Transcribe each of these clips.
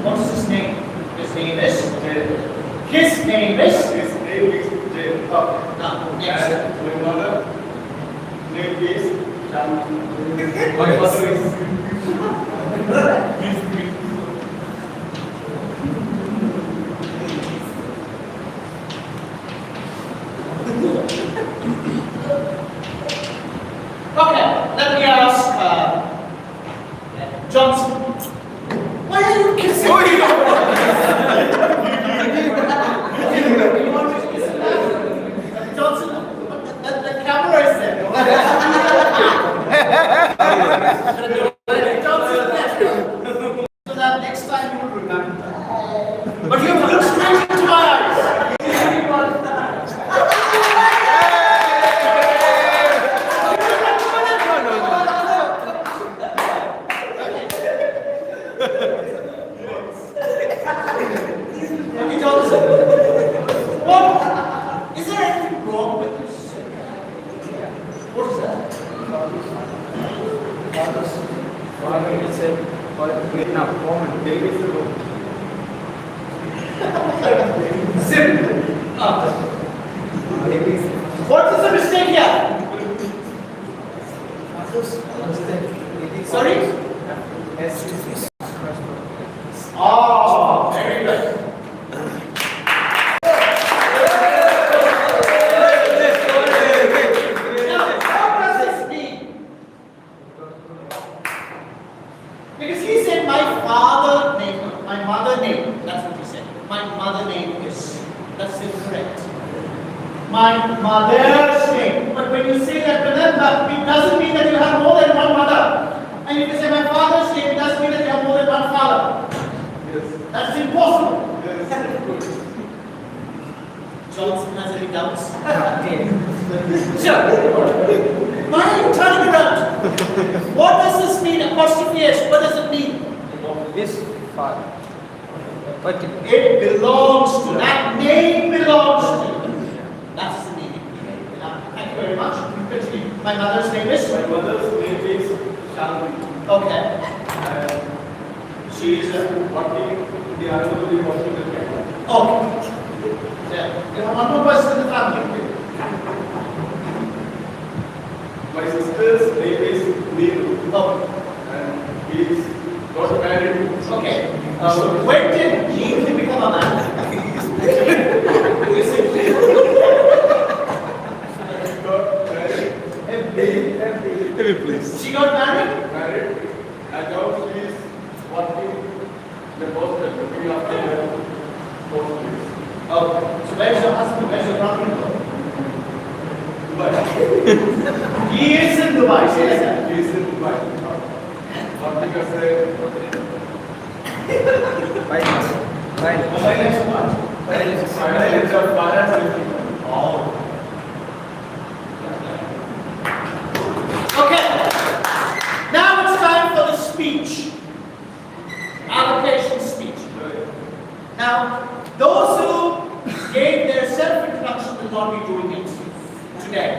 What's his name? His name is? Jay. His name is? His name is Jay. Now, next. And my mother name is Shan. My father is Okay, let me ask Johnson. Why are you kissing me? Johnson, the camera is there. Johnson, so that next time you will remember. But you have to look straight into my eyes. Okay, Johnson. What? Is there anything wrong with this? What is that? father is a great now. Common. David is the room. Simple. What is the mistake here? Sorry? Oh, very good. Now, what does this mean? Because he said my father name, my mother name. That's what he said. My mother name is. That's incorrect. My mother's name. But when you say that, remember, it doesn't mean that you have more than one mother. And if you say my father's name, it doesn't mean that you have more than one father. Yes. That's impossible. Yes. Johnson has any doubts? Sure. Why are you turning around? What does this mean? Apostrophe S. What does it mean? This father. But It belongs to. That name belongs to. That's the meaning. Thank you very much. Continue. My mother's name is? My mother's name is Shanti. Okay. And she is working in the Anandapuri hospital. Okay. Yeah. You have one more person in the family. My sister's name is Neeru. Okay. And he is got married. Okay. When did he become a man? Please. She got married? Married. And now she is working in the hospital, looking after the hospitals. Okay. So where's your husband? Where's your brother-in-law? Dubai. He is in Dubai. Say like that. He is in Dubai. Working as a finance. Finance what? finance or finance. Oh. Okay. Now it's time for the speech. Allocation speech. Now, those who gave their self-introduction will not be doing it today.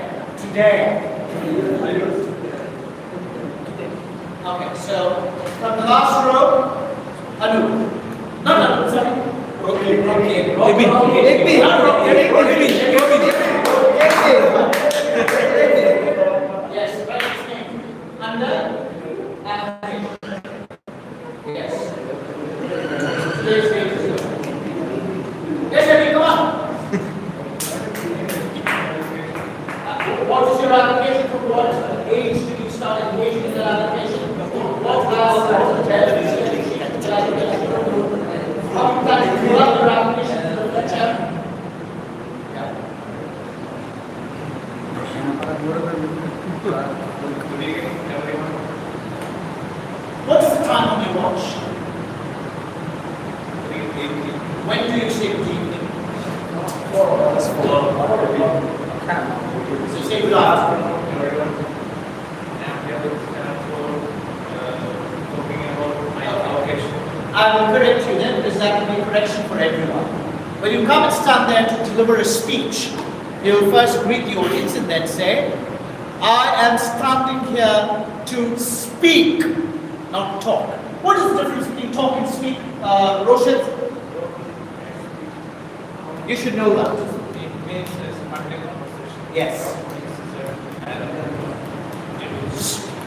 Okay, so from the last row, Anu. No, sorry. Okay. Yes, write his name. Under application. Yes. Please, yes, Eddie, come on. What is your application for what age did you start engaging in the application? What was the television? How many times did you run your application to the lecture? Yeah. What's the time on your watch? When do you say good evening? 4 hours. So say good afternoon. I will correct you then, because that will be correction for everyone. When you come and stand there to deliver a speech, you will first greet the audience and then say, I am standing here to speak, not talk. What is the difference between talk and speak, Roshan, you should know that. It means Monday conversation. Yes.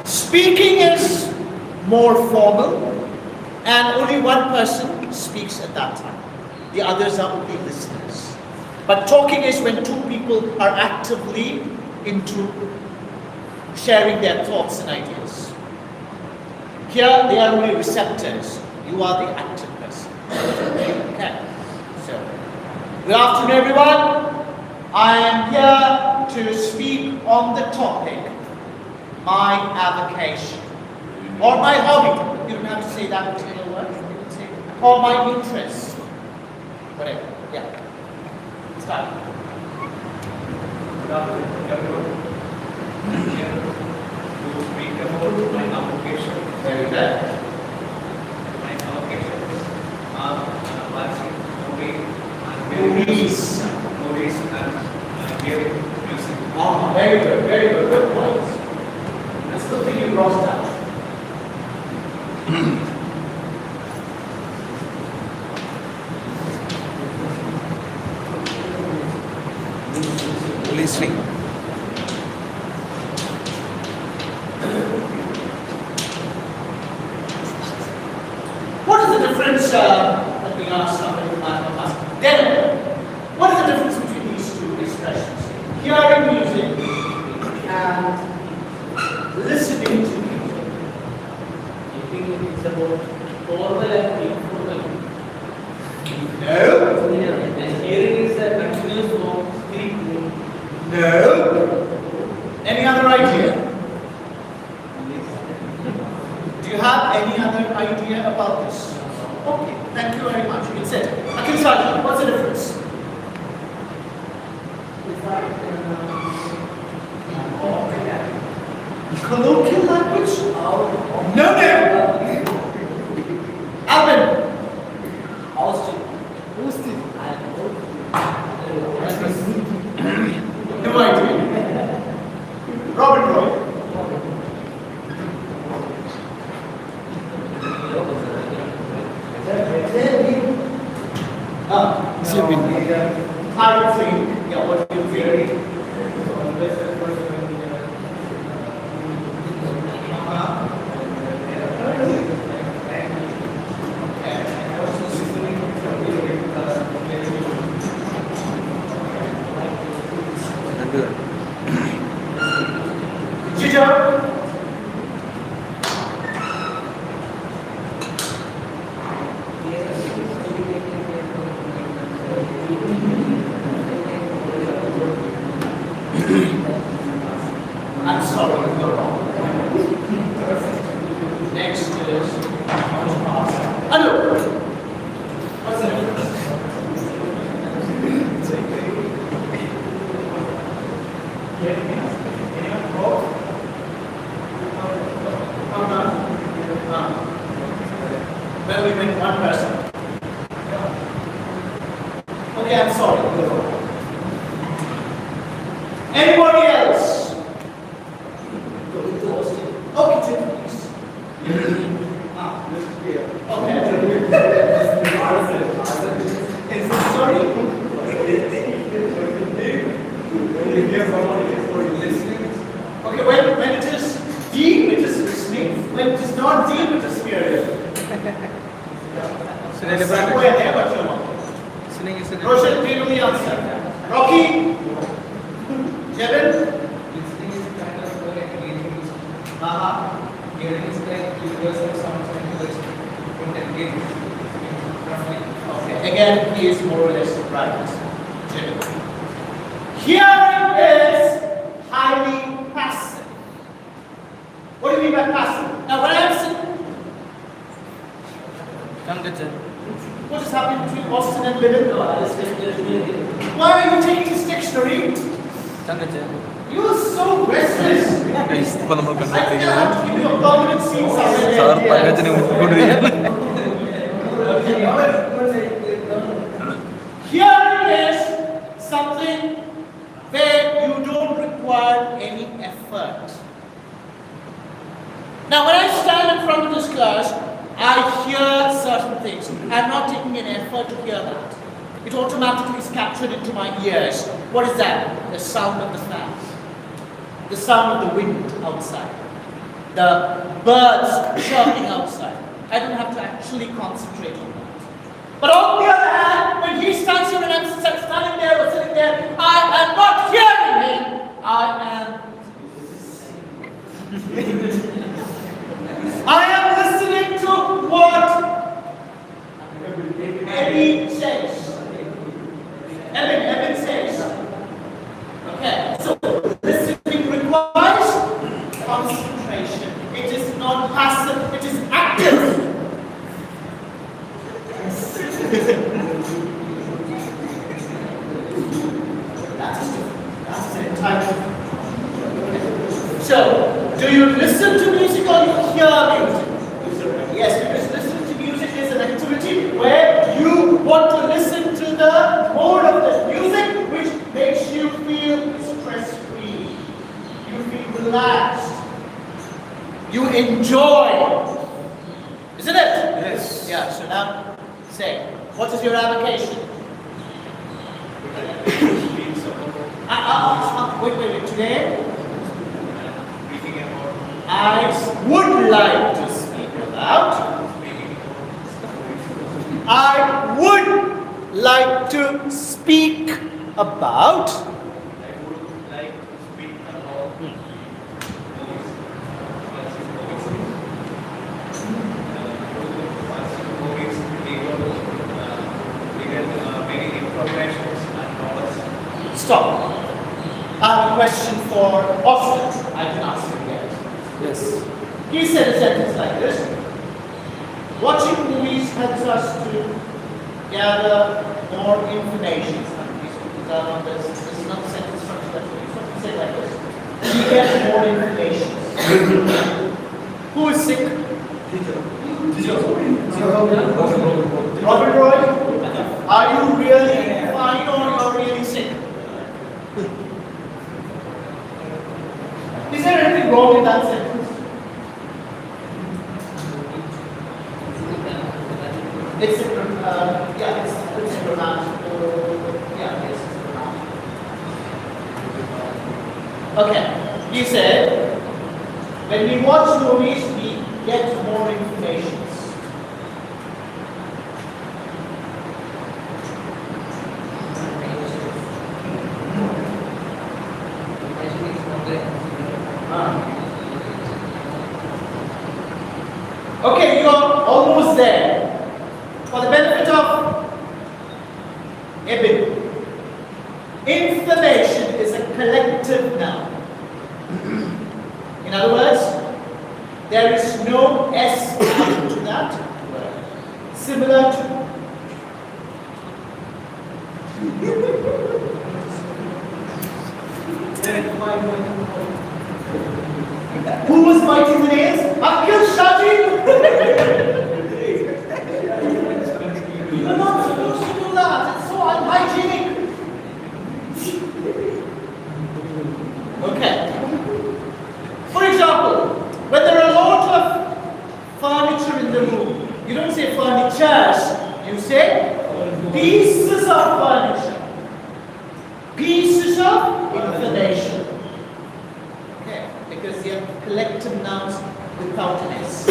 Speaking is more formal, and only one person speaks at that time. The others are only listeners. But talking is when two people are actively into sharing their thoughts and ideas. Here they are only receptors. You are the active person. Okay. So, good afternoon, everyone. I am here to speak on the topic, my avocation, or my hobby. You don't have to say that particular word. You can say, or my interest. Whatever. Yeah. Start. Good afternoon, everyone. I'm here to speak about my avocation. Very good. My avocations are watching Movies. movies and hearing music. Ah, very good, very good. Good points. That's the thing you crossed out. Listening. What is the difference, let me ask somebody who might not ask. Then, what is the difference between these two expressions? Hearing music and listening to music. I think it is about formal and informal. No. And hearing is a continuous form of speaking. No. Any other idea? Do you have any other idea about this? Okay, thank you very much. It's it. Akhil Saji, what's the difference? Colloquial language? No, no. Alvin. Austin. No idea. Robert Roy. I would think, yeah, what do you think? Ginger? I'm sorry, you're wrong. Next is Hello. What's the difference? Anyone go? Well, we meant one person. Okay, I'm sorry. You're wrong. Anybody else? Okay, Jim, please. Okay. Sorry. Okay, when it is deep, it is listening. When it is not deep, it is hearing. Somewhere there, but you're not. Roshan, give me the answer. Rocky? Jevin? Listening is kind of like hearing. Hearing is like universal sounds and don't engage. Roughly. Okay, again, he is more or less right. Jevin. Hearing is highly passive. What do you mean by passive? Now, when I'm saying, what is happening between Austin and Livin? Why are you taking this dictionary? You are so restless. ഇപ്പൊ നമ്മൾ I think I have to give you a permanent seat somewhere. Sir പങ്കജനെ മുട്ടിക്കൊണ്ടിരിക്കുകയാണ്. Hearing is something where you don't require any effort. Now, when I stand in front of this class, I hear certain things. I'm not taking an effort to hear that. It automatically is captured into my ears. What is that? The sound of the fans. The sound of the wind outside. The birds chirping outside. I don't have to actually concentrate on that. But on the other hand, when he stands here and I'm standing there or sitting there, I am not hearing him. I am listening to what Ebbing says. Ebbing says. Okay, so listening requires concentration. It is not passive, it is active. That's it. So, do you listen to music or you hear music? Yes, because listening to music is an activity where you want to listen to the mode of the music which makes you feel stress-free. You feel relaxed. You enjoy. Isn't it? Yes. Yeah, so now say, what is your avocation? Wait. Today, I would like to speak about. I would like to speak about. Stop. I have a question for Austin. I can ask him yet. Yes. He said a sentence like this. Watching movies helps us to gather more information. This is not a sentence structure. It's say like this. We get more information. Who is sick? Robin Roy? Are you really fine or you're really sick? Is there anything wrong with that sentence? It's a pronoun. It's a pronoun. Okay. You said when we watch movies, we get more information. Okay, you're almost there. For the benefit of Ebbing, information is a collective noun. In other words, there is no S to that word. Similar to who was biting the nails? Akhil Shaji! You're not supposed to do that. It's so unhygienic. Okay. For example, when there are a lot of furniture in the room, you don't say furnitures, you say pieces of furniture. Pieces of information. Okay, because they are collective nouns without an S.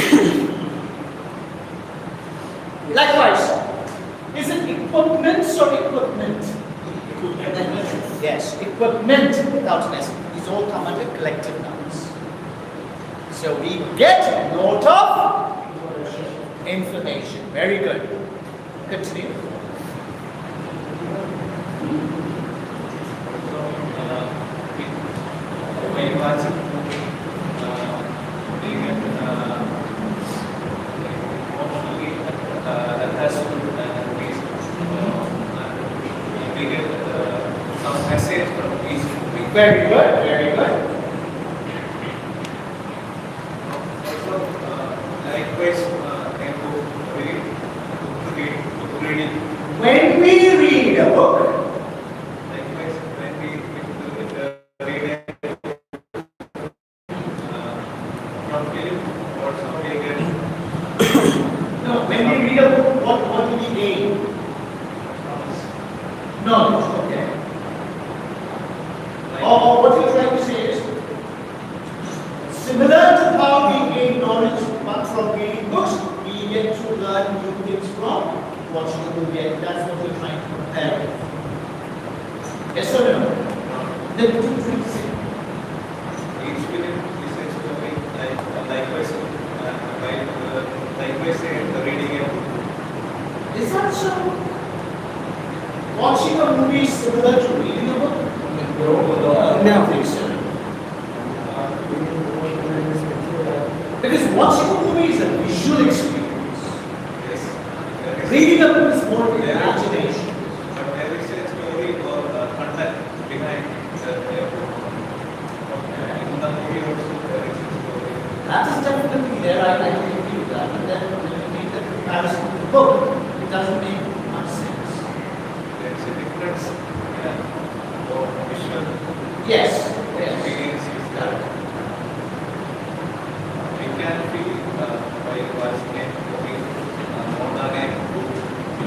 Likewise, is it equipments or equipment? Yes, equipment without an S. These all come under collective nouns. So we get a lot of information. Very good. Continue. When you watch it, that has to we get some message from each movie. Very good. Very good. Also, likewise, reading. When we read a book, Likewise, when we read from film or something, knowledge, okay. Or what you're trying to say is, similar to how we gain knowledge from reading books, we get to learn new things from watching a movie. That's what we're trying to compare with. Yes or no? Then two things. Each film is a story, likewise, reading a book. Is that so? Watching a movie is similar to reading a book? No, I don't think so. Because watching a movie is a visual experience. Yes. Reading a book is more of an imagination. But there is a story or content behind the book. In the movie also there is a story. That is definitely there, I can agree with that. But then when you make the comparison with the book, it doesn't make much sense. There is a difference for visual Yes. experience is that we can feel while watching a movie more than a book.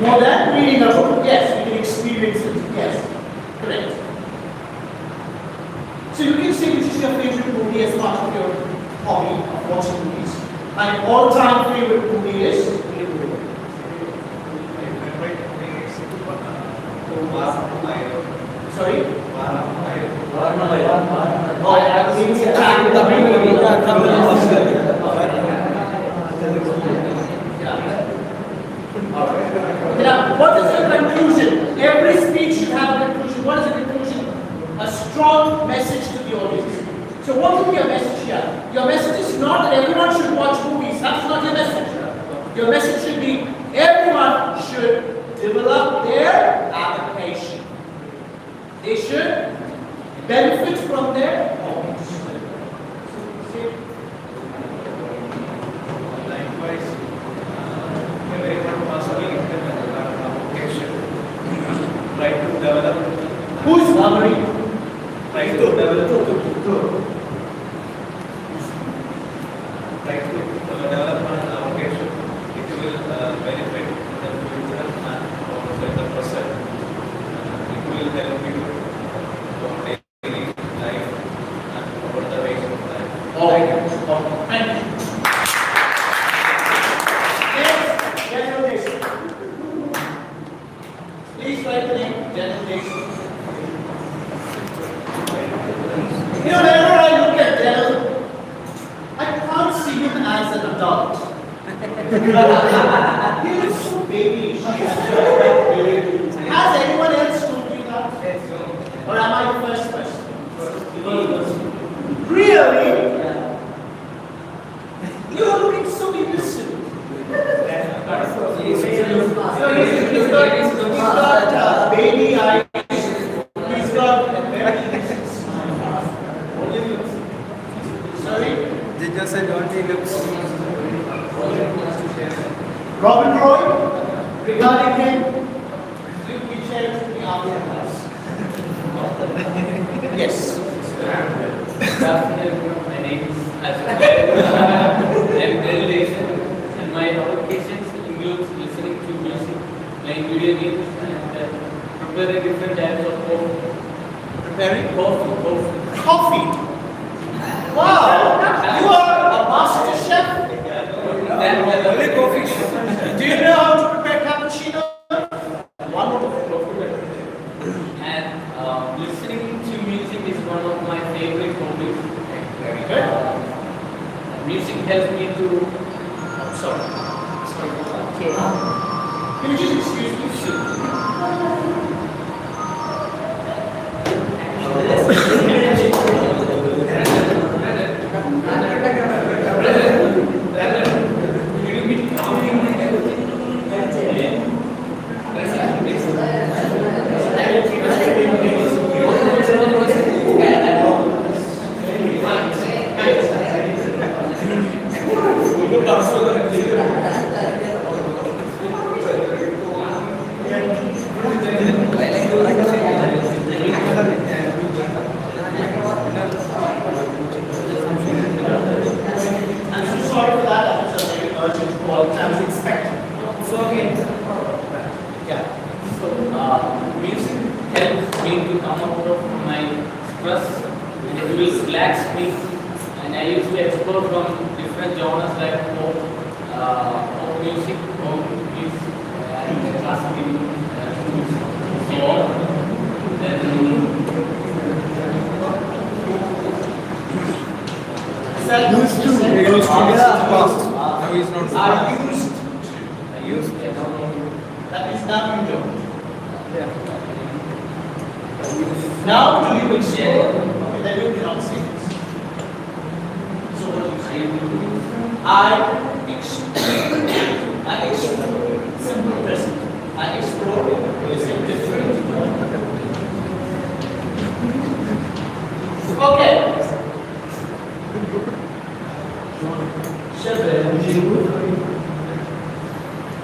More than reading a book, yes, we can experience it. Yes, correct. So you can say which is your favorite movie as part of your hobby of watching movies. My all-time favorite movie is sorry. Oh, I think it's Now, what is the conclusion? Every speech should have a conclusion. What is the conclusion? A strong message to the audience. So what will be your message here? Your message is not that everyone should watch movies. That's not your message. Your message should be everyone should develop their application. They should benefit from their hobbies. Likewise, everyone must be in the application. Try to develop. Who's summary? Try to develop. Try to develop an application. It will benefit the future and also the present. It will help you for daily life and over the way of life. Thank you. Yes, General Nation. Please write the name, General Nation. You know, whenever I look at General, I can't see him as an adult. He looks so babyish. Has anyone else told you that? Or am I the first person? Really? You are looking so innocent. He's got baby eyes. He's got a very innocent smile. Sorry? They just said only looks. Robin Roy, regarding him, you share it with me after class. Yes. Good afternoon, my name is Ashok. I'm graduation and my occupations includes listening to music, playing video games and preparing different types of coffee. Preparing Coffee. coffee. Wow, you are a master chef. Only coffee. Do you know how to prepare cappuccino? Wonderful. And listening to music is one of my favorite hobbies. Very good. Music helps me to. I'm sorry. Can you just excuse me? I'm so sorry for that. That was a very urgent call. I was expecting. So again, Yeah. music me to come out of my stress, and it will relax me. And I used to explore from different genres like pop music, and classical music. So then Now Now he's not. I used that is now you don't. Now you will say, then you cannot say this. So what do you say? I explore. Simple present. I explore is different. Okay.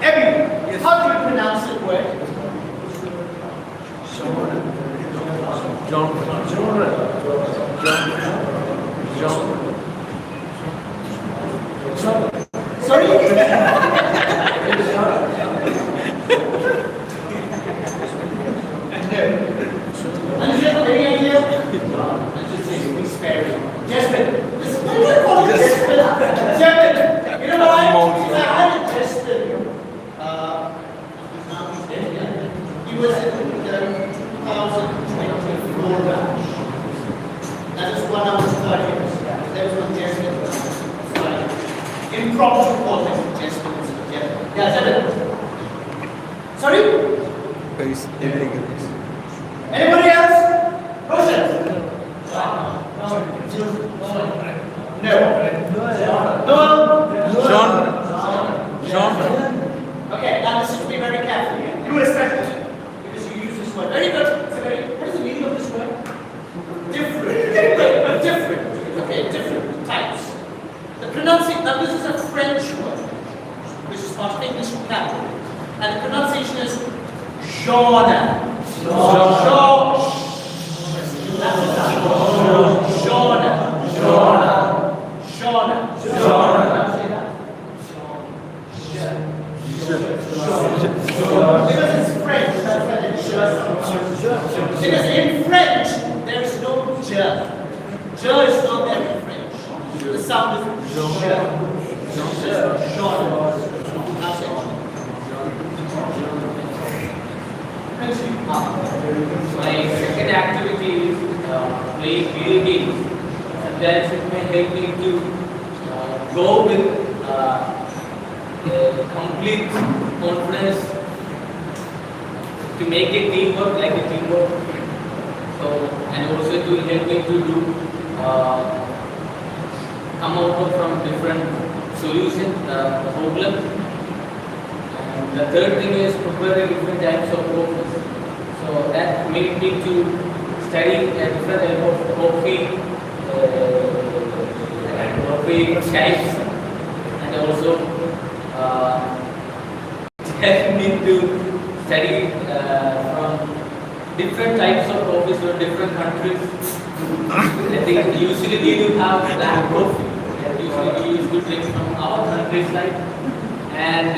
Ebi, how do you pronounce it word? Sorry? And you have any idea? I'm just saying, we spare you. Jasmine, listen, what do you call it? Jasmine, you know why? I had a Jasmine. Now he's dead, yeah. He was in the 2024 batch. That is when I was 30 years. That was when Jasmine was 30. Improper quoting Jasmine. Yeah, Jasmine. Sorry? Anybody else? Questions? No. John. Okay, now listen to me very carefully. You especially, because you use this word. Very good. It's a very, what is the meaning of this word? Different. Okay, different types. The pronunciation, now this is a French word, which is part of English vocabulary. And the pronunciation is genre. Because it's French, that's why it's because in French, there is no je. Je is not there in French. The sound is je. my second activity is playing video games. Sometimes it may help me to go with complete confidence to make a teamwork like a teamwork. So, and also to help me to do come out from different solution problem. And the third thing is preparing different types of coffees. So that made me to study a different type of coffee types, and also helped me to study from different types of coffees from different countries. I think usually we do have black coffee. Usually we used to drink from our country's side. And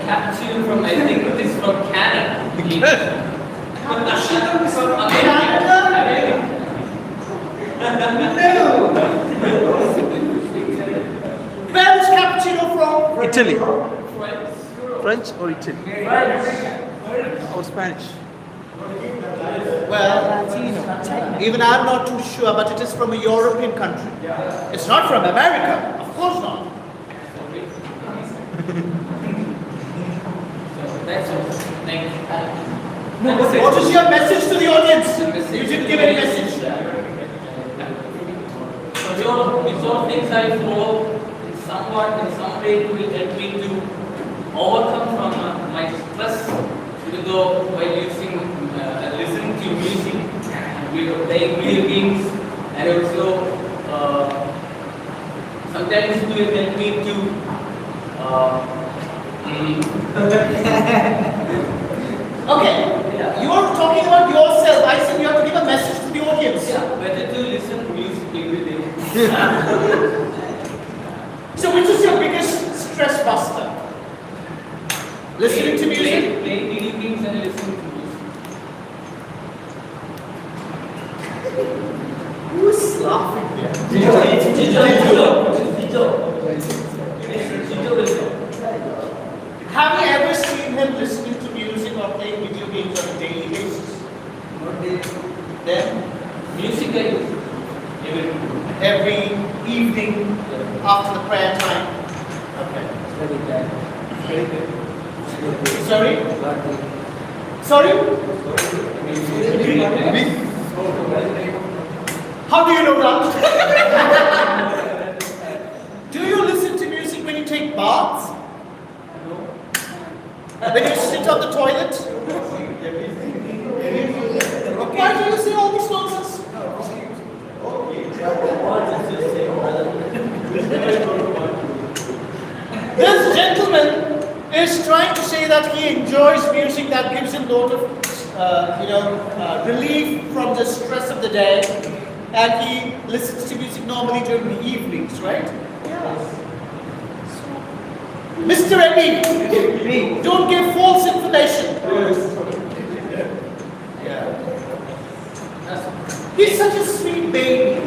cappuccino from, I think it is from Canada. Cappuccino is from America. No! Where is cappuccino from? Italy. France. French or Italy? France. Or Spanish? Well, even I'm not too sure, but it is from a European country. It's not from America. Of course not. That's all. Thank you. What is your message to the audience? You didn't give any message. These all things I follow in somewhat, in some way, will help me to overcome from my stress, even though while listening to music, we are playing video games, and also sometimes it will help me to Okay, Yeah. you are talking about yourself. I said you have to give a message to the audience. yeah, better to listen to music every day. So which is your biggest stress buster? Listening to music? Playing video games and listening to music. laughing there? Have you ever seen him listening to music or playing video games on a daily basis? Then, Music I do. every evening after the prayer time. Okay. Sorry? Sorry? How do you know that? Do you listen to music when you take baths? When you sit on the toilet? Why do you say all these nonsense? This gentleman is trying to say that he enjoys music that gives him a lot of, relief from the stress of the day, and he listens to music normally during the evenings, right? Mr. Eddie, don't give false information. He's such a sweet baby.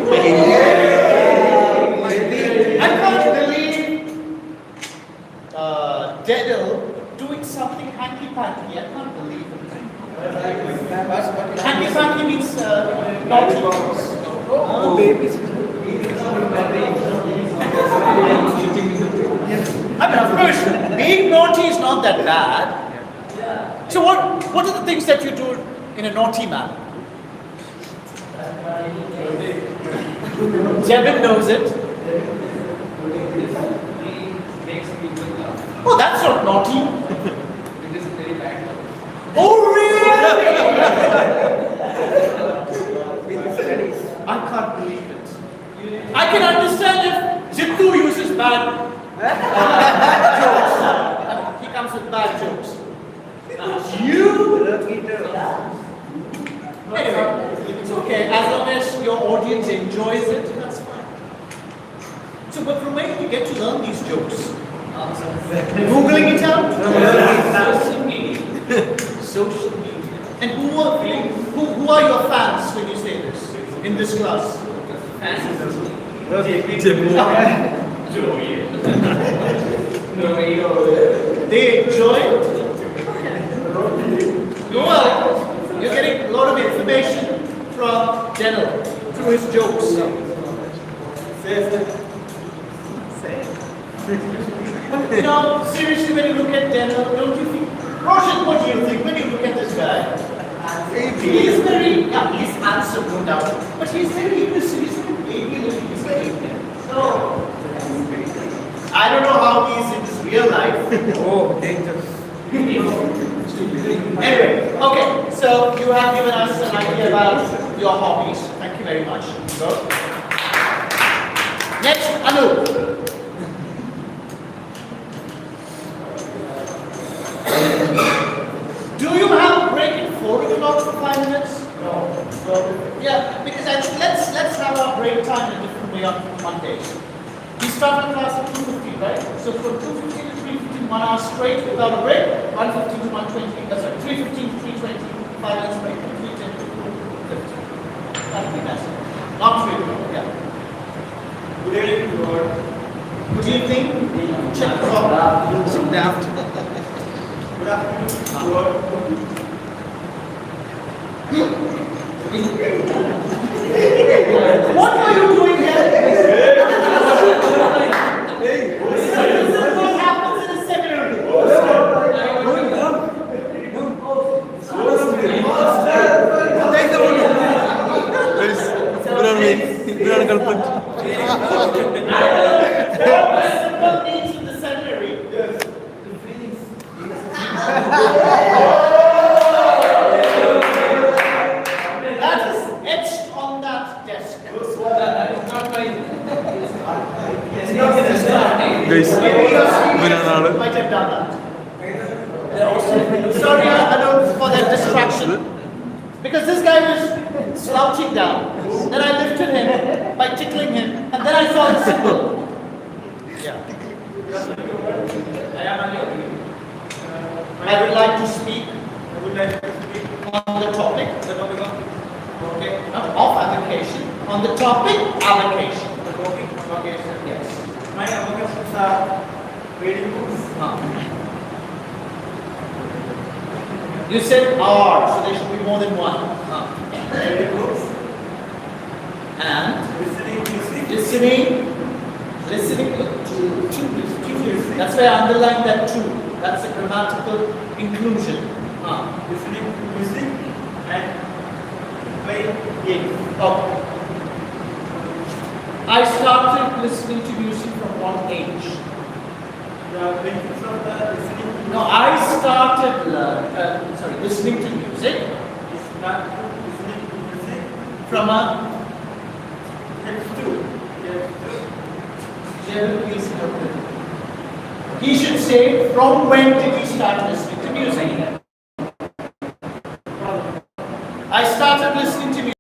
I can't believe Daryl doing something hanky-panky. I can't believe it. Hanky-panky means naughty. Oh, babies. I mean, of course, being naughty is not that bad. So what are the things that you do in a naughty manner? Jevin knows it. Makes people laugh. Oh, that's not naughty. It is very bad. Oh, really? I can't believe it. I can understand if Jittu uses bad jokes. He comes with bad jokes. You? Anyway, it's okay. As long as your audience enjoys it, that's fine. So, but from where did you get to learn these jokes? Googling it out? Social media. Social media. And who are your fans when you say this in this class? They enjoy it. Well, you're getting a lot of information from Daniel through his jokes. You know, seriously, when you look at Daniel, don't you think? Roshan, what do you think when you look at this guy? He is very, he's handsome, no doubt, but he's very innocent, he's very baby looking, he's very, so, I don't know how he is in his real life. Oh, dangerous. Anyway, okay, so you have given us an idea about your hobbies. Thank you very much. Good. Next, Anu. Do you have a break at 4 o'clock for 5 minutes? No. Yeah, because let's have our break time in a different way on Mondays. We start the class at 2:50, right? So from 2:50 to 3:15, 1 hour straight without a break. 1:15 to 1:20. That's right. 3:15 to 3:20. 5 minutes break. 3:10 to 2:50. That'll be nice. Not 3 o'clock. Yeah. Good evening, Lord. Good evening. Check the clock. Good afternoon, Lord. What are you doing here? This is what happens in a seminary. Simple needs in the seminary. That is etched on that desk. Guys, Might have done that. Sorry, I don't for that distraction. Because this guy was slouching down. Then I lifted him by tickling him, and then I saw the symbol. Yeah. I would like to speak on the topic of application On the topic allocation. The topic vocation. Yes. My vocations are reading books. You said are, so there should be more than one. Reading books. And Listening music. listening to music. That's why I underlined that too. That's a grammatical inclusion. Listening to music and playing games. Okay. I started listening to music from what age? The benefits of the listening to No, I started listening to music is not listening to music. from a Helps to. He should say from when did he start listening to music? I started listening to music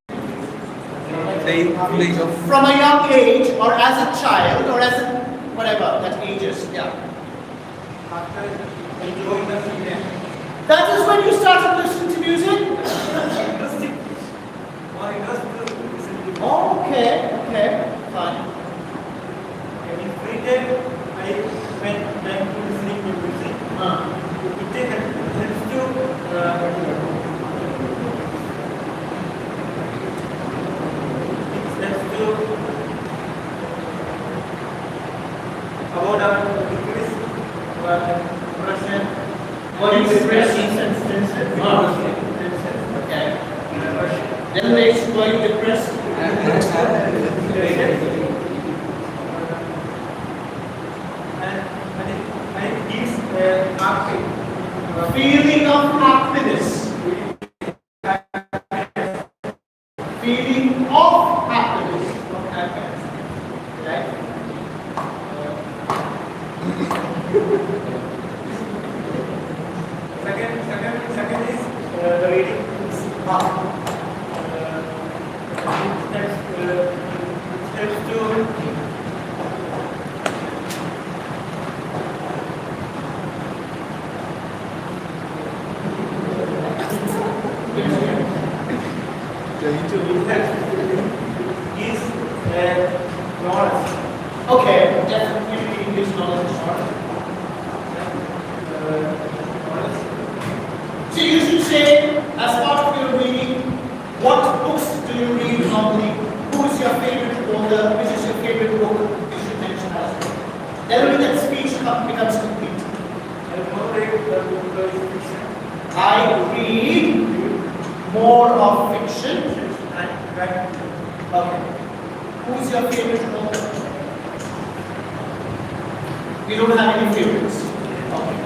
from a young age, or as a child, or as a whatever that age is. Yeah. After enjoying the freedom. That is when you started listening to music? Interesting. Or interesting to listen to. Okay, fine. And in free time, I spend time to listening to music. It helps to about our decrease depression. What is depression? Okay. Then they explain depression. And it gives happy. Feeling of happiness. Feeling of happiness. Right? Second is the reading. Helps to is knowledge. Okay, definitely English knowledge is hard. So you should say, as part of your reading, what books do you read normally? Who is your favorite author? Which is your favorite book? You should mention that. Then only that speech becomes complete. I read more of fiction. Okay. Who's your favorite author? You don't have any favorites. Okay.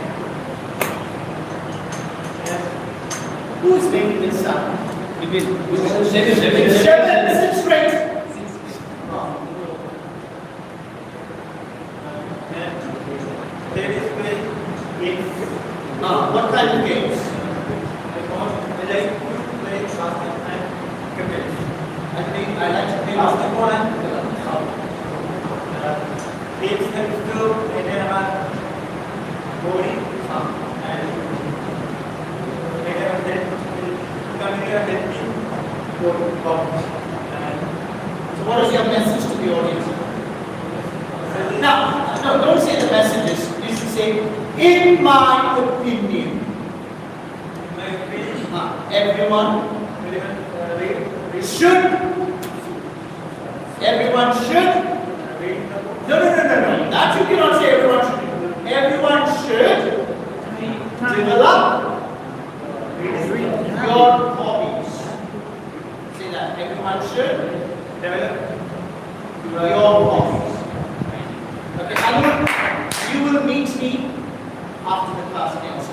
Who is making this sound? Seven. Listen straight. There is games. What kind of games? I like to play basketball and cricket. I like to play Basketball and games helps to maintain our body and maintain our healthy body. So what is your message to the audience? Now, no, don't say the messages. You should say, in my opinion. Everyone should. Everyone should. No. That you cannot say everyone should. Everyone should develop your hobbies. Say that. Everyone should Develop your hobbies. Okay, you will meet me after the class ends.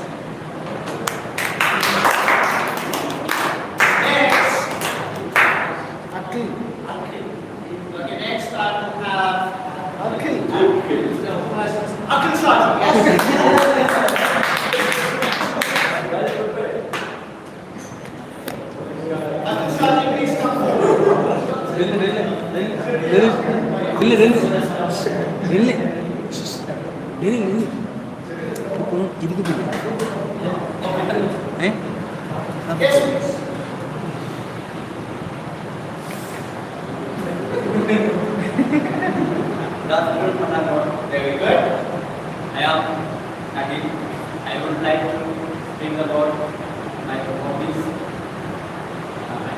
Next. Okay, next I will have Akhil Shah. Yes. Akhil Shah, please come Yes, please.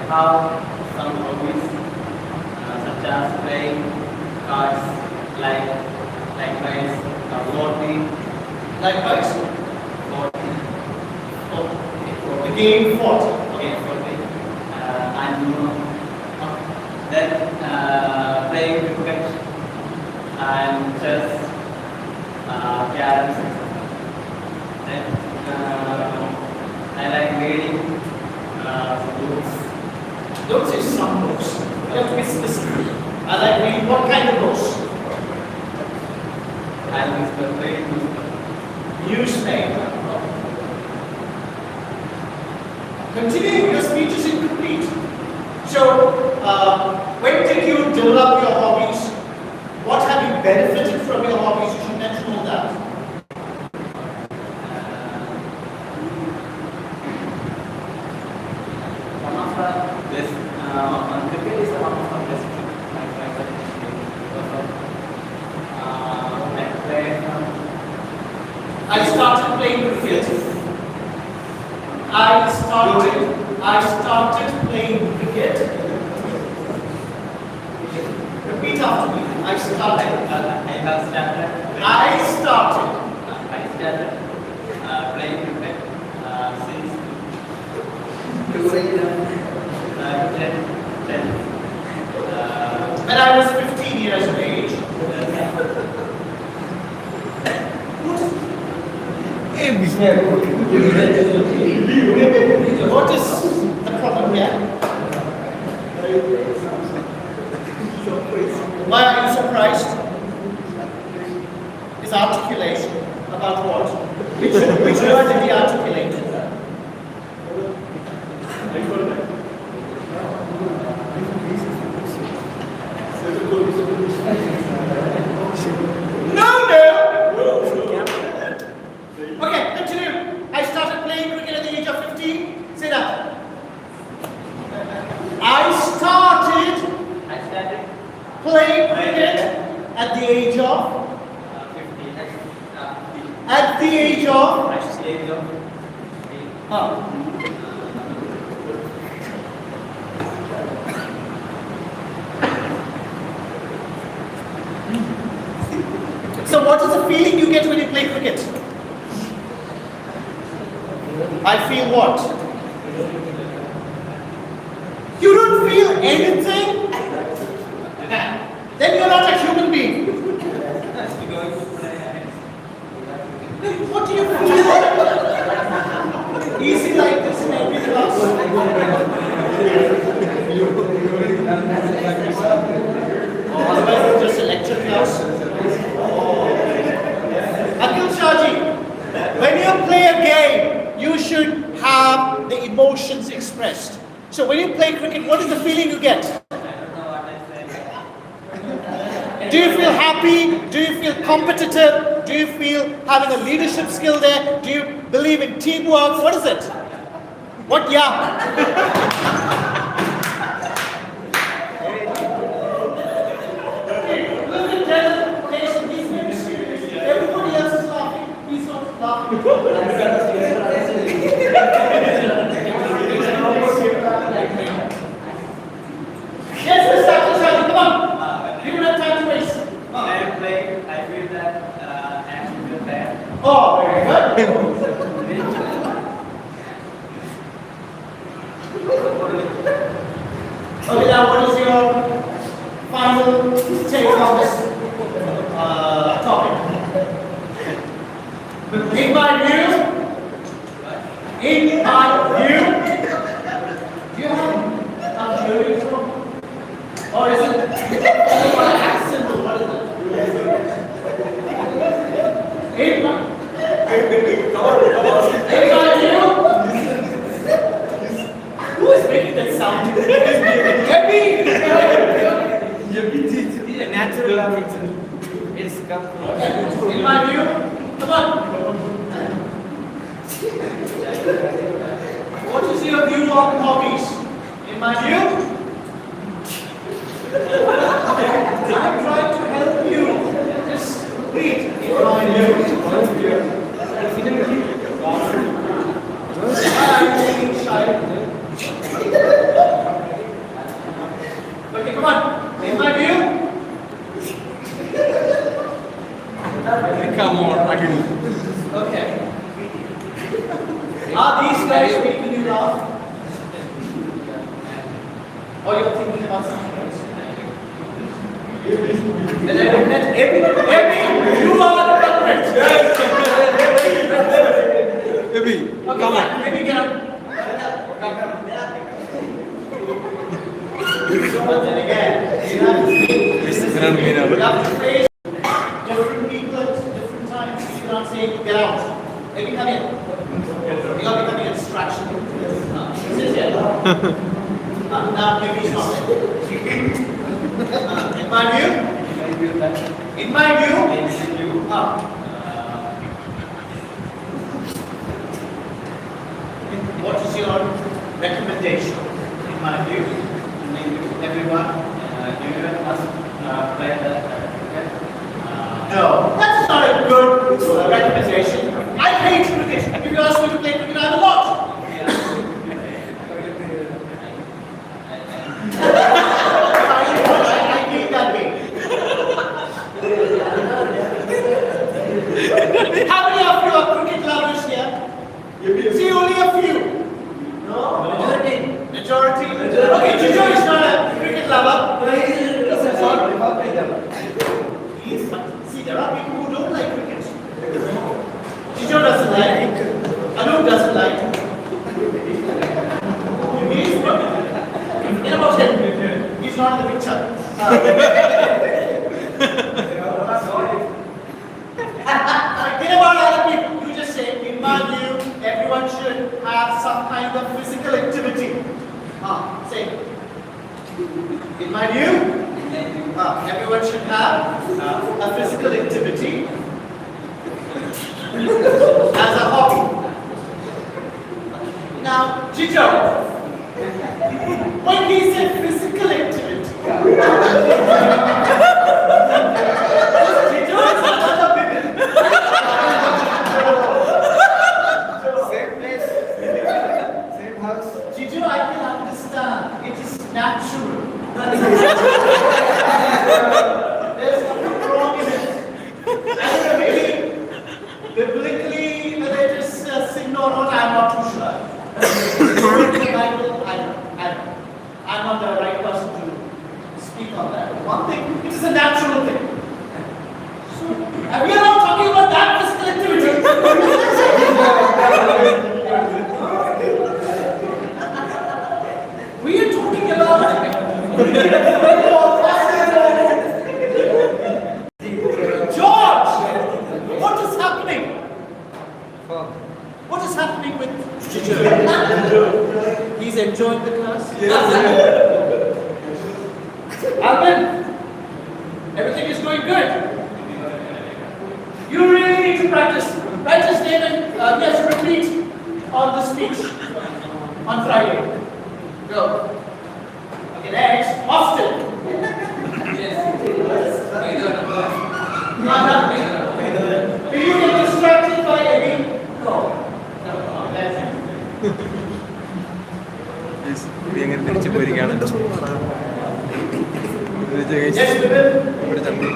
have some hobbies such as playing cards, likewise floating, Likewise, 40, the game fought. okay, 40, and then playing cricket and chess, caroms, then I like reading books. Don't say some books. You have to be specific. I like reading what kind of books? I reading Newspaper. Continuing, your speech is incomplete. So, when did you develop your hobbies? What have you benefited from your hobbies? You should mention all that. one of the best, cricket is one of the best my favorite game because I play I started playing cricket. I started playing cricket. Repeat after me. I I started playing cricket since 2010. when I was 15 years of age. What is the problem here? Why are you surprised? His articulation about what? Which word did he articulate? No! Okay, continue. I started playing cricket at the age of 15. Say that. I started playing cricket at the age of? At the age of? Huh. So what is the feeling you get when you play cricket? I feel what? You don't feel anything? Then you're not a human being. What do you feel? Easy like this in every class. Otherwise it's just a lecture class. Akhil Shahji, when you play a game, you should have the emotions expressed. So when you play cricket, what is the feeling you get? Do you feel happy? Do you feel competitive? Do you feel having a leadership skill there? Do you believe in teamwork? What is it? What, yeah? Look at Dennis. Okay, so he's very serious. Everybody else is laughing. He's not laughing. Yes, Mr. Akhil Shahji, come on. We don't have time to waste. I feel that I am a good player. Oh, very good. Okay, now what is your final take on this topic? In my view, do you have a hearing problem? Or is it what accent or what is it? In my who is making that sound? Get me! Natural. It's come In my view, come on. What is your view on hobbies? In my view, I'm trying to help you. Just read. In my view. I'm taking shy. laugh? Or you're thinking about something else? Epi, you are the culprit. Epi, Okay, come on. maybe get up. But then again, you have to face different people at different times. You cannot say, get out. Maybe come in. You are becoming a distraction. Sit here. Now maybe it's not there. In my view, what is your recommendation? In my view, everyone must play that. No, that's not a good recommendation. I hate cricket. If you ask me to play cricket, I will not. I feel that way. How many of you are cricket lovers here? See, only a few. No? Majority? Okay, Jijo is not a cricket lover. See, there are people who don't like cricket. Jijo doesn't like. Anup doesn't like. Forget about him. He's not in the picture. Forget about other people. You just say, in my view, everyone should have some kind of physical activity. Say. In my view, everyone should have a physical activity as a hobby. Now, Jijo, when he said physical activity, Jijo is another bit. Same place, same house. Jijo, I can understand. It is natural. There's nothing wrong in it. And maybe biblically religious sin or not, I'm not too sure. The Bible, I know. I'm not the right person to speak on that. One thing, it is a natural thing. So, and we are not talking about that physical activity. We are talking about George, what is happening? What is happening with Jijo? He's enjoying the class? Alvin, everything is going good. You really need to practice. Practice, David. Yes, repeat on the speech on Friday. Go. Okay, next. Austin. Will you get distracted by any? No. That's it. അങ്ങനെ തിരിച്ചു പോയിരിക്കുകയാണ് Yes, Vipin. ഇവിടെ ചന്തി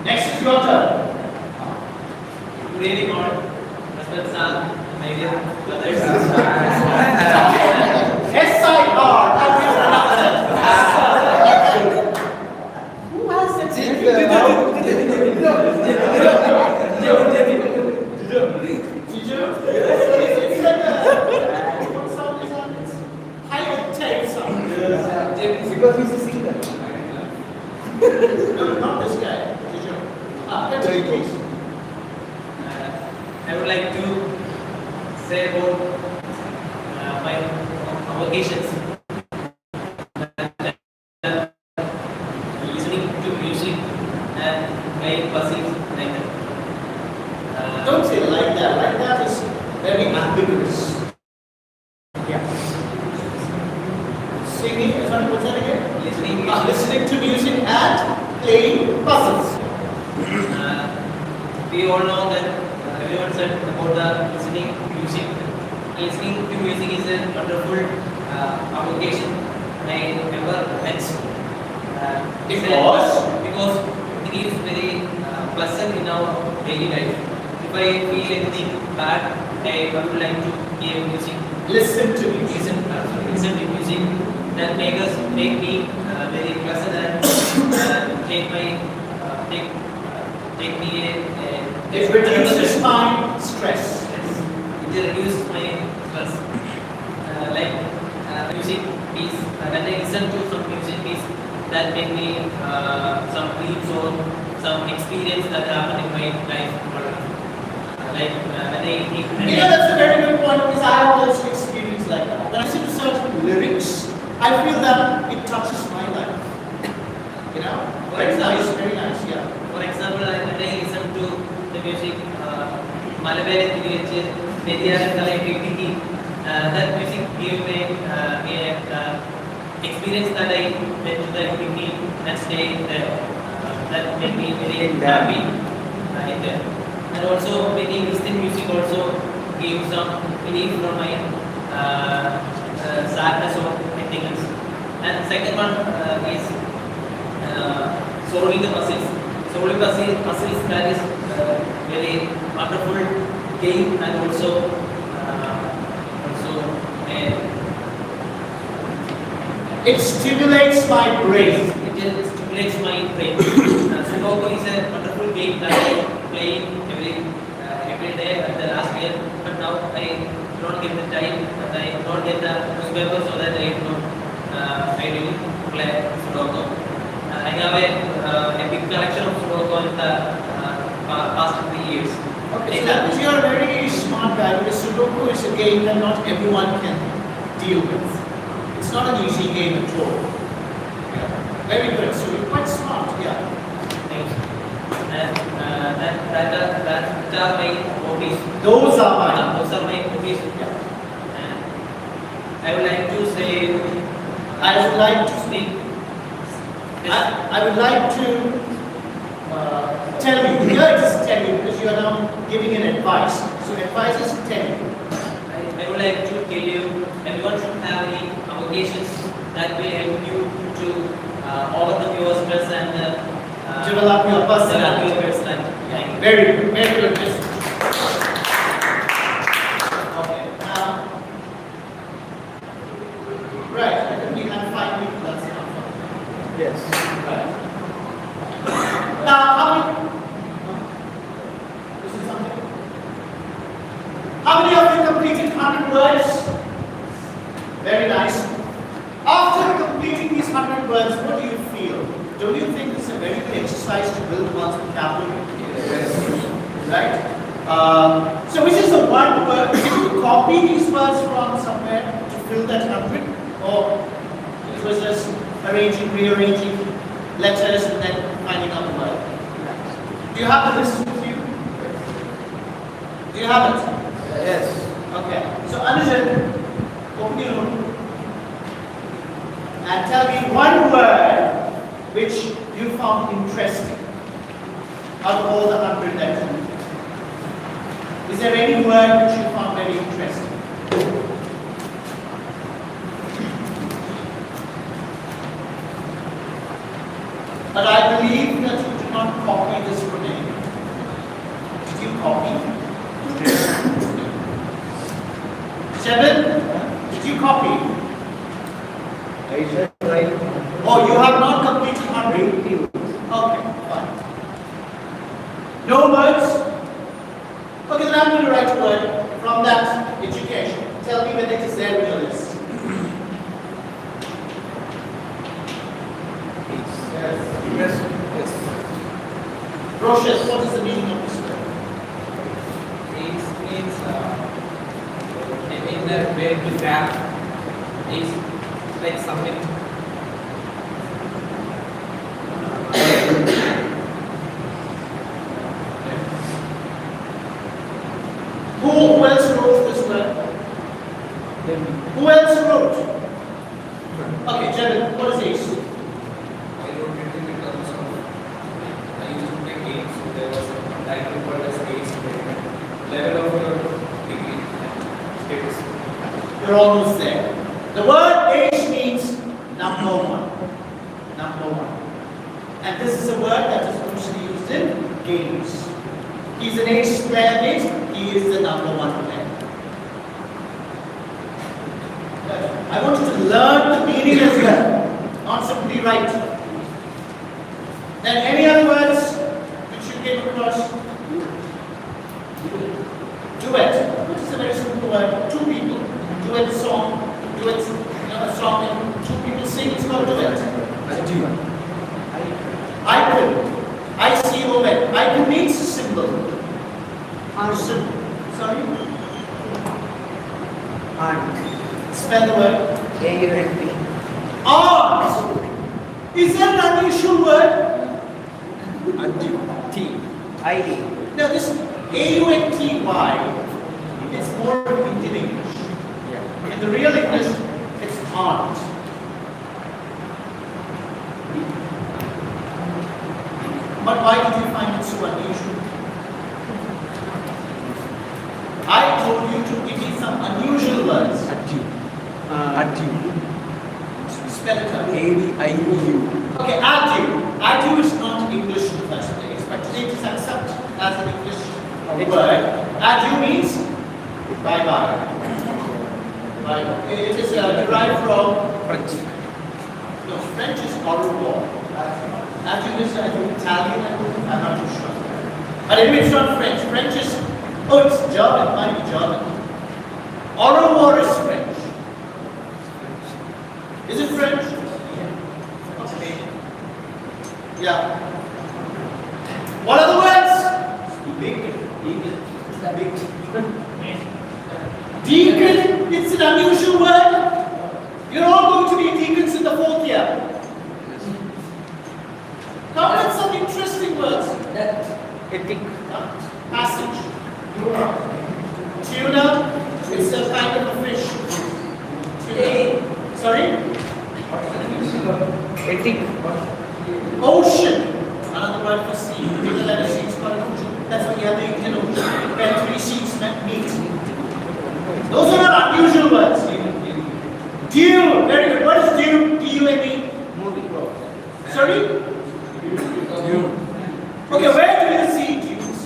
Next is your turn. Good evening, all. Respect, sir. My dear brothers. S-I-R. How do you pronounce it? Who has it? Jijo. It's like a what sound is that? It's high octave sound. Because he's a singer. No, not this guy. Jijo. Continue, please. I would like to say about my avocations. Listening to music and playing puzzles like that. Don't say like that. Like that is very ambiguous. Yeah. Singing, sorry, what's that again? Listening to music and playing puzzles. We all know that everyone said about the listening music. Listening to music is a wonderful avocation I never met. Because it is very pleasant in our daily life. If I feel anything bad, I would like to gave music. Listen to me. Listen to music that make me very pleasant and take me It reduces my stress. It reduces my stress. Like music piece. When I listen to some music piece that make me some dreams or some experience that happened in my life. Like You know, that's a very good point because I have also experienced like that. When I listen to certain lyrics, I feel that it touches my life. You know? Very nice, yeah. For example, when I listen to the music, Malabaran Thiriyachi, Nediyaran Kalai Piti, that music gave me experience that I went to the Piti and stayed there. That made me very happy in there. And also, many Eastern music also gave some relief from my sadness or anything else. And second one is solving the puzzles. Solving puzzles that is very wonderful game and also it stimulates my brain. it stimulates my brain. Sudoku is a wonderful game that I play every day at the last year, but now I don't get the time, but I don't get the newspaper so that I really play Sudoku. I have a big collection of Sudoku in the past 3 years. Okay, so that means you're a very smart guy because Sudoku is a game that not everyone can deal with. It's not an easy game at all. Yeah. Very good. So you're quite smart, yeah. Thanks. And that are my hobbies. Those are mine. Those are my hobbies. Yeah. And I would like to say, I would like to speak. I would like to tell you, here it is tell you because you are now giving an advice. So advice is tell you. I would like to tell you, everyone should have any avocations that will help you to overcome your stress and Develop your personality. Develop your personality. Thank you. Very good, very good. Okay, now, right, I think we have 5 people, that's enough. Yes. Right. Now, how many? This is something. How many of you completed 100 words? Very nice. After completing these 100 words, what do you feel? Don't you think it's a very good exercise to build one's vocabulary? Yes. Right? So which is the one word? Did you copy these words from somewhere to fill that 100? Or it was just rearranging letters and then finding out the word? Do you have the list with you? Do you have it? Yes. Okay. So Anujan, open your note and tell me one word which you found interesting out of all the 100 that you did. Is there any word which you found very interesting? But I believe that you did not copy this from anyone. Did you copy? Seven, did you copy? I said right. Oh, you have not completed 100? Okay, fine. No words? Okay, then I'm going to write a word from that education. Tell me whether it is there in your list. Yes. Yes. Roshas, what is the meaning of this word? It means in the way to grab is like something. Who else wrote this word? Who else wrote? Okay, Jevin, what is ace? I wrote it in terms of, I used to play games, so there was a title called as ace, level of your degree status. You're almost there. The word ace means number one. Number one. And this is a word that is usually used in games. He's an ace player, means he is the number one player. I want you to learn the meaning as well, not simply write. Then any other words which you came across? Duet, which is a very simple word. Two people. Duet song. Duet, a song and two people sing. It's called duet. Icon. I-C-O-N. Icon means symbol. Symbol. Sorry? Spell the word. A-U-N-T. Art. Is that an unusual word? I-D. No, this A-U-N-T-Y is more of Indian English. In the real English, it's art. But why did you find it so unusual? I told you to give me some unusual words. Spell it out. A-D-I-E-U. Okay, adieu. Adieu is not English in the first place, but today it is accepted as an English word. Adieu means bye-bye. Bye-bye. It is derived from French. no, French is au revoir. Adieu is Italian, I'm not too sure. But anyway, it's not French. French is, oh, it's German, it might be German. Au revoir is French. Is it French? Okay. Yeah. What are the words? Deacon, it's an unusual word. You're all going to be deacons in the fourth year. Come with some interesting words. Ethic. Passage. Tuna, it's a kind of a fish. Tuna. Sorry? Ethic. Ocean. Another word for sea. The letter C is called ocean. That's why you have the Indian Ocean. Where three seas meet. Those are not unusual words. Dune. Very good. What is dune? D-U-N-E? Movie. Sorry? Okay, where do you see dunes?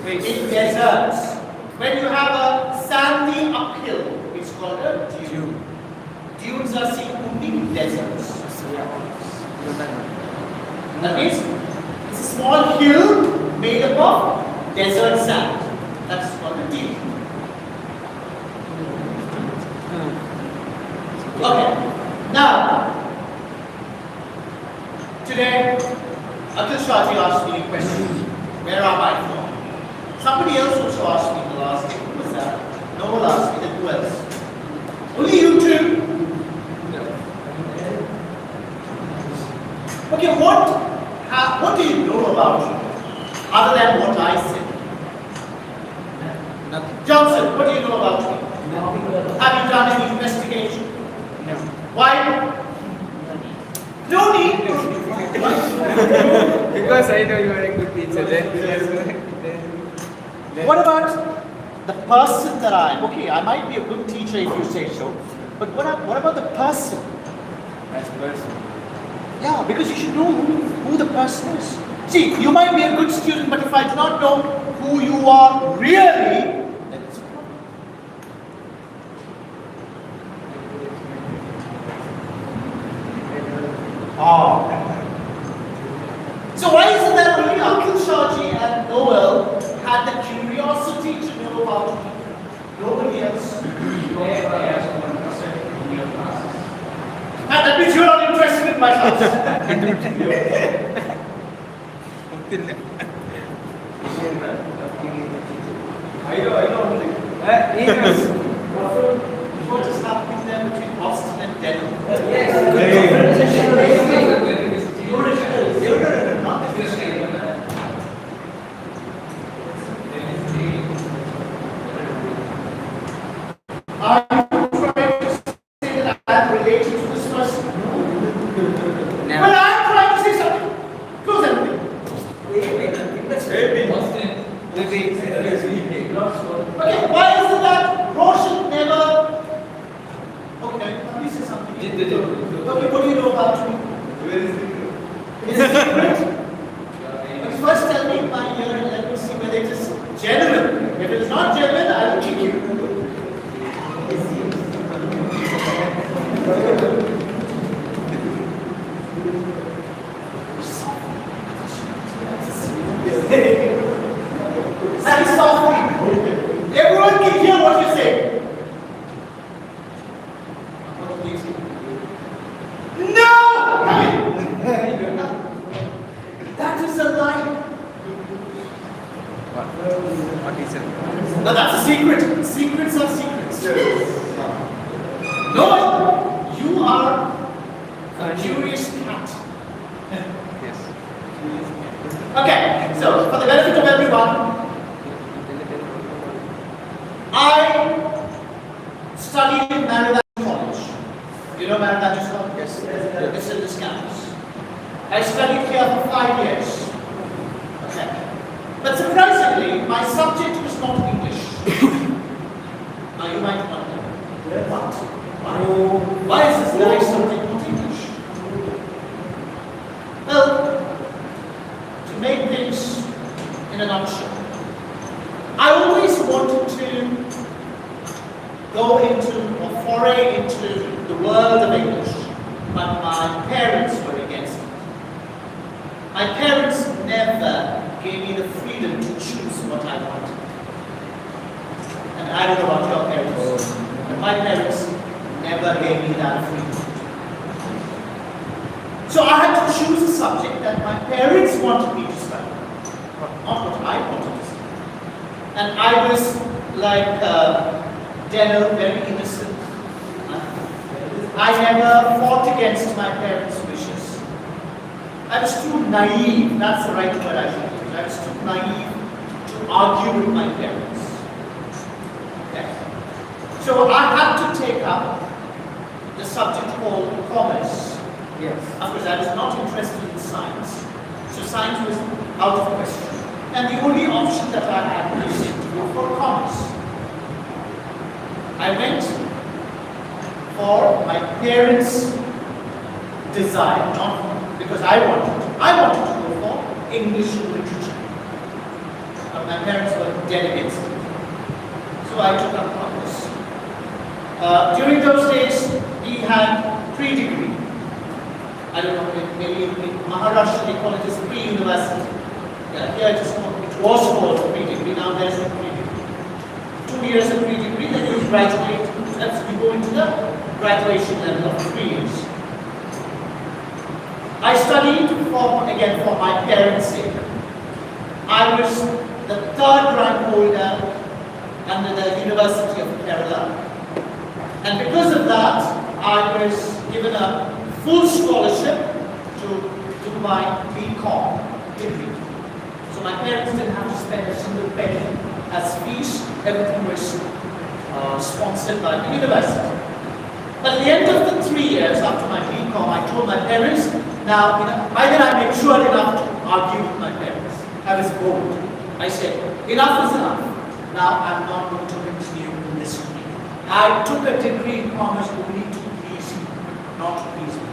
In deserts. When you have a sandy uphill, it's called a dune. Dunes are seen only in deserts. That means it's a small hill made up of desert sand. That's called a dune. Okay. Now, today, Akhil Shahji asked me a question. Where am I from? Somebody else also asked me the last day. Who was that? Noel asked me that. Who else? Only you two? Okay, what do you know about me? Other than what I said? Nothing. Johnson, what do you know about me? Have you done any investigation? No. Why? No need. Because I know you are a good teacher. What about the person that I am? Okay, I might be a good teacher if you say so. But what about the person? As person. Yeah, because you should know who the person is. See, you might be a good student, but if I do not know who you are really, then it's a problem. Oh. So why is it that only Akhil Shahji and Noel had the curiosity to know about me? Nobody else. And that means you're not interested in my class. I know only. What is happening there between Boston and Denver? Are you trying to say that I am related to this person? Well, I am trying to say something. Close everything. Okay, why is it that Roshan never... Okay, let me say something. Okay, what do you know about me? Where is it? Is it secret? But first tell me my year and let me see whether it is genuine. If it is not genuine, I will kick you. secret. Secrets are secrets. Yes. No, you are a curious cat. Yes. Okay, so for the benefit of everyone, I studied in Maryland College. You know Maryland College? Yes. It's in this campus. I studied here for 5 years. Okay. But surprisingly, my subject was not English. Now you might wonder, what? Why is this guy's subject not English? Well, to make things in a nutshell, I always wanted to go into or foray into the world of English, but my parents were against it. My parents never gave me the freedom to choose what I wanted. And I don't know about your parents, but my parents never gave me that freedom. So I had to choose a subject that my parents wanted me to study, not what I wanted to study. And I was like Deno, very innocent. I never fought against my parents' wishes. I was too naive, that's the right word I should use. I was too naive to argue with my parents. Okay. So I had to take up the subject called commerce. Yes. Of course, I was not interested in science. So science was out of question. And the only option that I had was to go for commerce. I went for my parents' desire, not because I wanted. I wanted to go for English literature. But my parents were dead against it. So I took up commerce. During those days, we had pre-degree. I don't know, maybe in Maharashtra they call it as pre-university. Here it was called pre-degree, now there is a pre-degree. 2 years of pre-degree, then you graduate, you go into the graduation level of 3 years. I studied again for my parents' sake. I was the 3rd rank holder under the University of Kerala. And because of that, I was given a full scholarship to do my BCom degree. So my parents didn't have to spend a single penny as fees. Everything was sponsored by the university. But at the end of the 3 years after my BCom, I told my parents, now, by then I matured enough to argue with my parents. I was bold. I said, enough is enough. Now I'm not going to continue in this way. I took a degree in commerce only to please you, not to please me.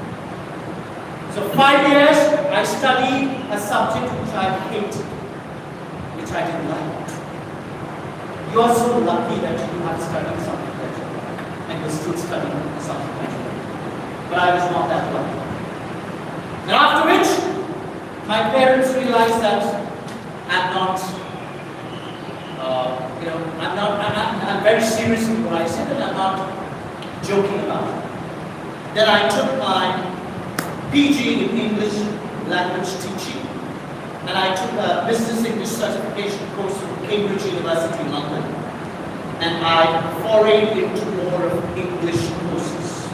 So 5 years, I studied a subject which I hated, which I didn't like. You are so lucky that you have studied something that you like, and you're still studying something that you like. But I was not that lucky. And after which, my parents realized that I'm not, I'm very serious in what I said, and I'm not joking about it. Then I took my PG in English language teaching, and I took a business English certification course from Cambridge University, London, and I forayed into more of English courses.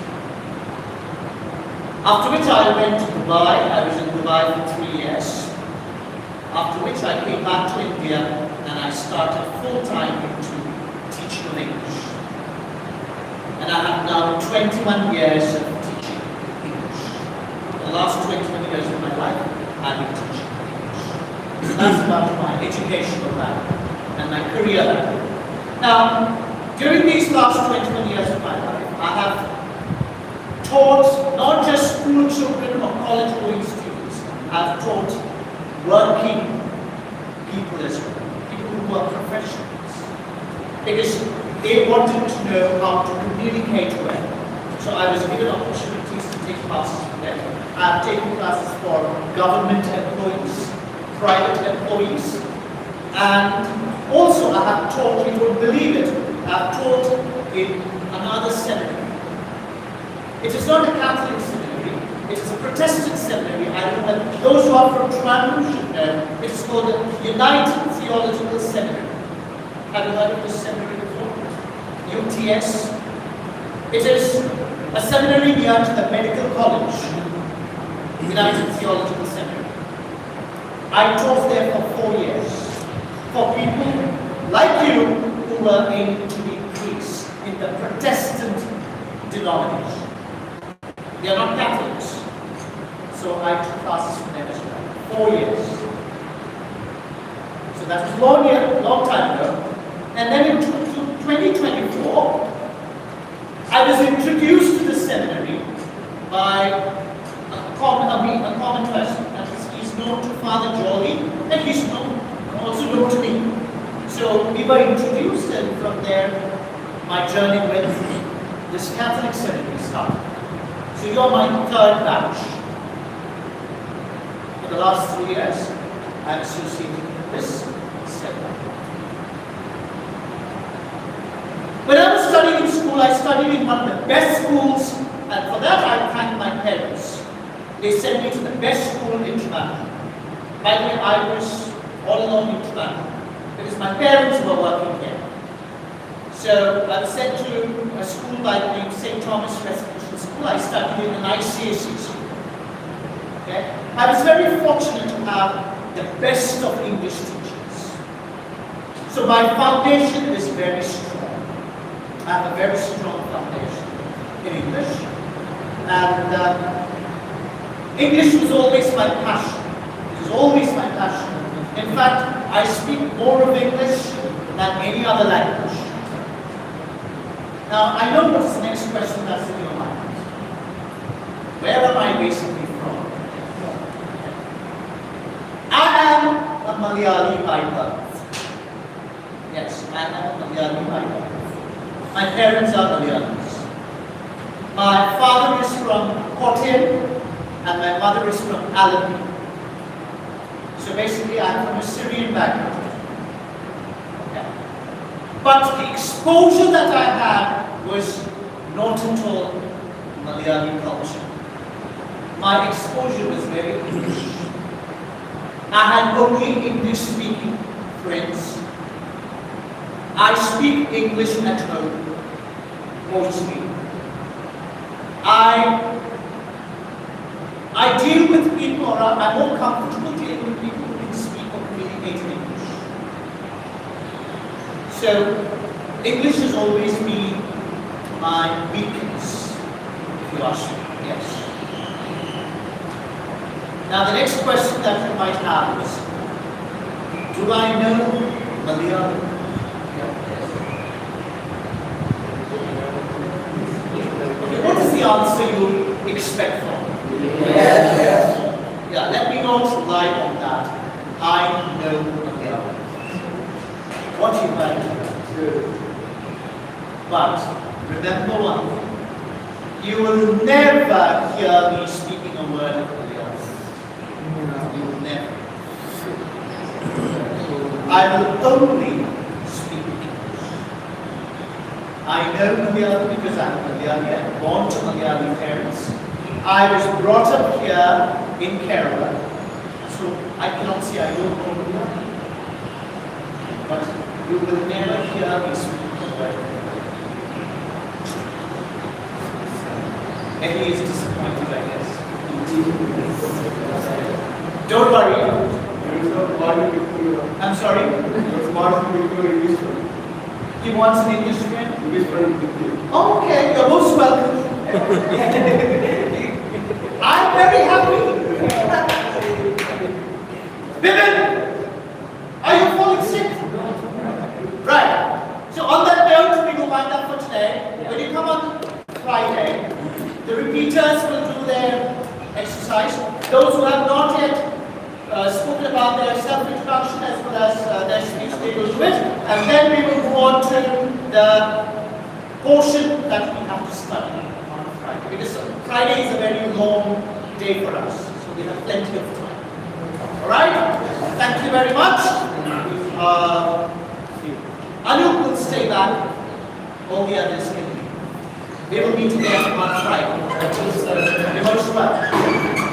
After which I went to Dubai. I was in Dubai for 3 years. After which I came back to India and I started full-time into teaching of English. And I have now 21 years of teaching English. The last 21 years of my life, I've been teaching English. So that's about my educational background and my career background. Now, during these last 21 years of my life, I have taught not just school children or college-going students, I've taught working people as well, people who are professionals, because they wanted to know how to communicate well. So I was given opportunities to take classes for them. I've taken classes for government employees, private employees, and also I have taught, you won't believe it, I've taught in another seminary. It is not a Catholic seminary, it is a Protestant seminary. I don't know whether those who are from Tribhuvan should know. It is called the United Theological Seminary. Have you heard of this seminary before? UTS. It is a seminary near to the Medical College, United Theological Seminary. I taught there for 4 years for people like you who were aiming to be priests in the Protestant denomination. They are not Catholics. So I took classes from them as well. 4 years. So that was long time ago. And then in 2024, I was introduced to the seminary by a common person. That is, he's known to Father Jolly, and he's also known to me. So we were introduced, and from there, my journey with this Catholic seminary started. So you're my third batch. For the last 3 years, I'm associated with this seminary. When I was studying in school, I studied in one of the best schools, and for that I thank my parents. They sent me to the best school in Trivandrum. By the way, I was all alone in Trivandrum because my parents were working here. So I was sent to a school by the name St. Thomas Residential School. I studied in an ICAC school. Okay? I was very fortunate to have the best of English teachers. So my foundation is very strong. I have a very strong foundation in English, and English was always my passion. It was always my passion. In fact, I speak more of English than any other language. Now, I know what's the next question that's in your mind. Where am I basically from? I am a Malayali by birth. Yes, I am a Malayali by birth. My parents are Malayalis. My father is from Kottayam and my mother is from Allenby. So basically I'm from a Syrian background. Okay. But the exposure that I had was not at all Malayali culture. My exposure was very English. I had only English speaking friends. I speak English at home, mostly. I deal with people, or I'm more comfortable dealing with people who can speak or communicate in English. So, English has always been my weakness, if you ask me, yes. Now the next question that you might have is, do I know Malayalam? What is the answer you expect from me? Yes. Yeah, let me not rely on that. I know Malayalam. What you might do. But remember one thing. You will never hear me speaking a word of Malayalam. You will never. I will only speak English. I know Malayalam because I'm Malayali. I'm born to Malayali parents. I was brought up here in Kerala. So I cannot say I don't know Malayalam. But you will never hear me speak a word. Maybe he's disappointed, I guess. Don't worry. I'm sorry? He wants an English friend? Oh, okay, you're most welcome. I'm very happy. Vivian, are you falling sick? Right. So on that note, we will wind up for today. When you come on Friday, the repeaters will do their exercise. Those who have not yet spoken about their self-introduction as well as their speech, they will do it. And then we will go on to the portion that we have to study on Friday. Because Friday is a very long day for us. So we have plenty of time. Alright? Thank you very much. Anup will stay back. All the others can leave. We will meet again on Friday. You're most welcome.